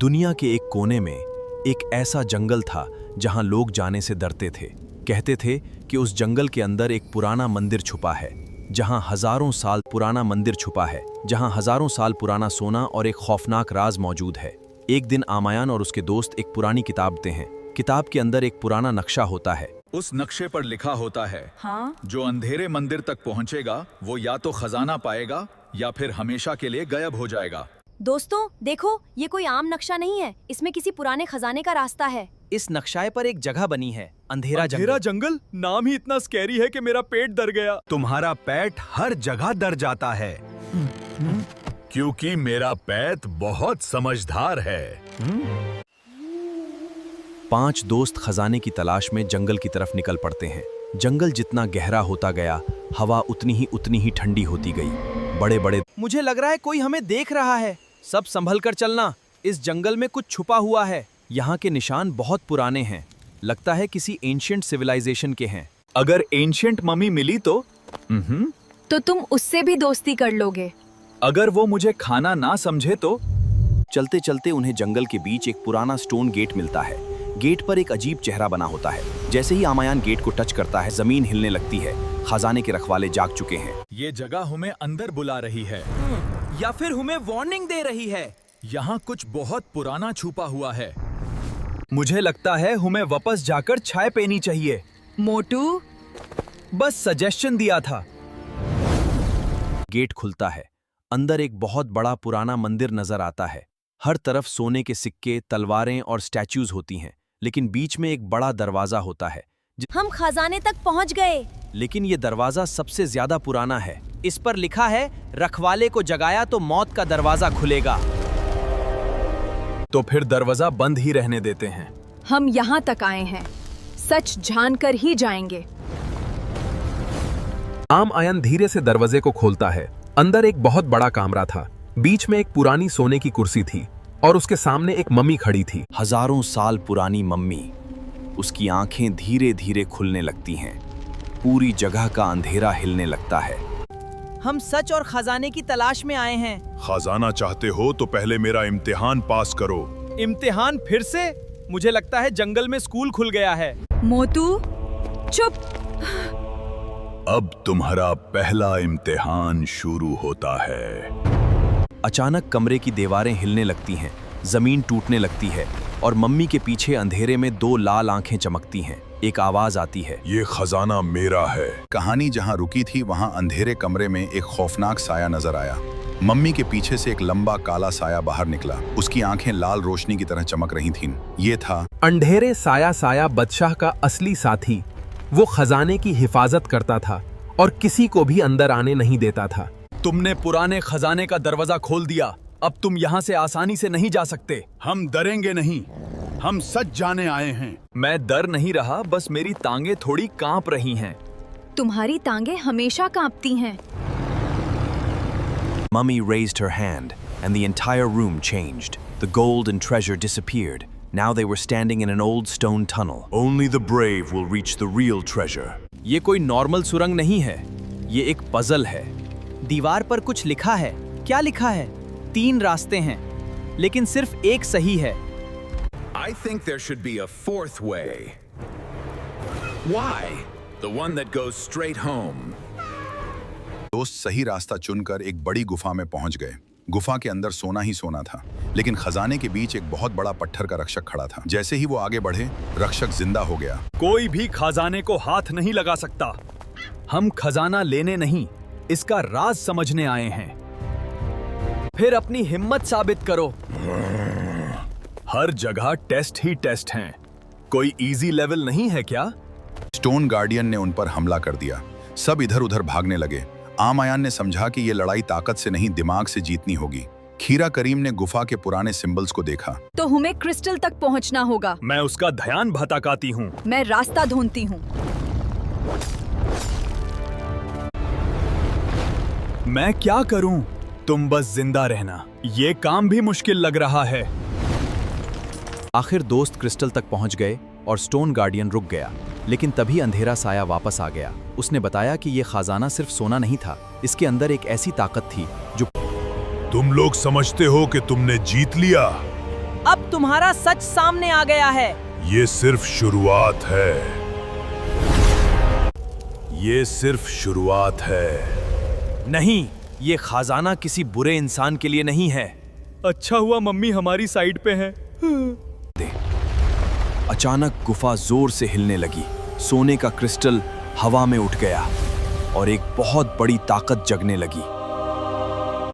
दुनिया के एक कोने में एक ऐसा जंगल था जहां लोग जाने से डरते थे। कहते थे कि उस जंगल के अंदर एक पुराना मंदिर छुपा है, जहां हजारों साल पुराना सोना और एक खौफनाक राज मौजूद है। एक दिन आमायान और उसके दोस्त एक पुरानी किताब पढ़ते हैं। किताब के अंदर एक पुराना नक्शा होता है। उस नक्शे पर लिखा होता है, हाँ? जो अंधेरे मंदिर तक पहुंचेगा वो या तो खजाना पाएगा या फिर हमेशा के लिए गायब हो जाएगा। दोस्तों देखो, ये कोई आम नक्शा नहीं है, इसमें किसी पुराने खजाने का रास्ता है। इस नक्शाए पर एक जगह बनी है, अंधेरा जंगल। नाम ही इतना स्कैरी है कि मेरा पेट डर गया। तुम्हारा पेट हर जगह डर जाता है क्योंकि मेरा पेट बहुत समझदार है। 5 दोस्त खजाने की तलाश में जंगल की तरफ निकल पड़ते हैं। जंगल जितना गहरा होता गया, हवा उतनी ही ठंडी होती गई। बड़े मुझे लग रहा है कोई हमें देख रहा है। सब संभल कर चलना, इस जंगल में कुछ छुपा हुआ है। यहाँ के निशान बहुत पुराने हैं, लगता है किसी एंशिएंट सिविलाइजेशन के हैं। अगर एंशिएंट मम्मी मिली तो तुम उससे भी दोस्ती कर लोगे। अगर वो मुझे खाना ना समझे तो। चलते चलते उन्हें जंगल के बीच एक पुराना स्टोन गेट मिलता है। गेट पर एक अजीब चेहरा बना होता है। जैसे ही आमायान गेट को टच करता है, जमीन हिलने लगती है। खजाने के रखवाले जाग चुके हैं। ये जगह हमें अंदर बुला रही है या फिर हमें वार्निंग दे रही है। यहाँ कुछ बहुत पुराना छुपा हुआ है। मुझे लगता है हमें वापस जाकर चाय पीनी चाहिए। मोटू, बस सजेशन दिया था। गेट खुलता है। अंदर एक बहुत बड़ा पुराना मंदिर नजर आता है। हर तरफ सोने के सिक्के, तलवारें और स्टैच्यूज होती हैं, लेकिन बीच में एक बड़ा दरवाजा होता है। हम खजाने तक पहुंच गए। लेकिन ये दरवाजा सबसे ज्यादा पुराना है। इस पर लिखा है, रखवाले को जगाया तो मौत का दरवाजा खुलेगा। तो फिर दरवाजा बंद ही रहने देते हैं। हम यहाँ तक आए हैं, सच जानकर ही जाएंगे। आमायान धीरे से दरवाजे को खोलता है। अंदर एक बहुत बड़ा कमरा था। बीच में एक पुरानी सोने की कुर्सी थी और उसके सामने एक मम्मी खड़ी थी। हजारों साल पुरानी मम्मी। उसकी आंखें धीरे धीरे खुलने लगती हैं। पूरी जगह का अंधेरा हिलने लगता है। हम सच और खजाने की तलाश में आए हैं। खजाना चाहते हो तो पहले मेरा इम्तिहान पास करो। इम्तिहान फिर से? मुझे लगता है जंगल में स्कूल खुल गया है। मोटू चुप। अब तुम्हारा पहला इम्तिहान शुरू होता है। अचानक कमरे की दीवारें हिलने लगती हैं, जमीन टूटने लगती है और मम्मी के पीछे अंधेरे में 2 लाल आंखें चमकती हैं। एक आवाज आती है, ये खजाना मेरा है। कहानी जहां रुकी थी वहां अंधेरे कमरे में एक खौफनाक साया नजर आया। मम्मी के पीछे से एक लंबा काला साया बाहर निकला। उसकी आंखें लाल रोशनी की तरह चमक रही थीं। ये था अंधेरे साया बादशाह का असली साथी। वो खजाने की हिफाजत करता था और किसी को भी अंदर आने नहीं देता था। तुमने पुराने खजाने का दरवाजा खोल दिया। अब तुम यहाँ से आसानी से नहीं जा सकते। हम डरेंगे नहीं, हम सच जाने आए हैं। मैं डर नहीं रहा, बस मेरी टांगें थोड़ी कांप रही हैं। तुम्हारी टांगें हमेशा कांपती हैं। Mummy raised her hand and the entire room changed. The gold and treasure disappeared. Now they were standing in an old stone tunnel. Only the brave will reach the real treasure. ये कोई normal सुरंग नहीं है, ये एक puzzle है। दीवार पर कुछ लिखा है। क्या लिखा है? 3 रास्ते हैं, लेकिन सिर्फ एक सही है। I think there should be a 4th way. Why? The one that goes straight home. दोस्त सही रास्ता चुनकर एक बड़ी गुफा में पहुंच गए। गुफा के अंदर सोना ही सोना था, लेकिन खजाने के बीच एक बहुत बड़ा पत्थर का रक्षक खड़ा था। जैसे ही वो आगे बढ़े, रक्षक जिंदा हो गया। कोई भी खजाने को हाथ नहीं लगा सकता। हम खजाना लेने नहीं, इसका राज समझने आए हैं। फिर अपनी हिम्मत साबित करो। हर जगह टेस्ट ही टेस्ट हैं। कोई इजी लेवल नहीं है क्या? स्टोन गार्डियन ने उन पर हमला कर दिया। सब इधर उधर भागने लगे। आमायान ने समझा कि ये लड़ाई ताकत से नहीं, दिमाग से जीतनी होगी। खीरा करीम ने गुफा के पुराने सिंबल्स को देखा। तो हमें क्रिस्टल तक पहुंचना होगा। मैं उसका ध्यान भटकाती हूँ। मैं रास्ता ढूंढती हूँ। मैं क्या करूं? तुम बस जिंदा रहना। ये काम भी मुश्किल लग रहा है। आखिर दोस्त क्रिस्टल तक पहुंच गए और स्टोन गार्डियन रुक गया। लेकिन तभी अंधेरा साया वापस आ गया। उसने बताया कि ये खजाना सिर्फ सोना नहीं था, इसके अंदर एक ऐसी ताकत थी जो तुम लोग समझते हो कि तुमने जीत लिया, अब तुम्हारा सच सामने आ गया है। ये सिर्फ शुरुआत है। ये सिर्फ शुरुआत है। नहीं, ये खजाना किसी बुरे इंसान के लिए नहीं है। अच्छा हुआ मम्मी हमारी साइड पे है। अचानक गुफा जोर से हिलने लगी। सोने का क्रिस्टल हवा में उठ गया और एक बहुत बड़ी ताकत जगने लगी।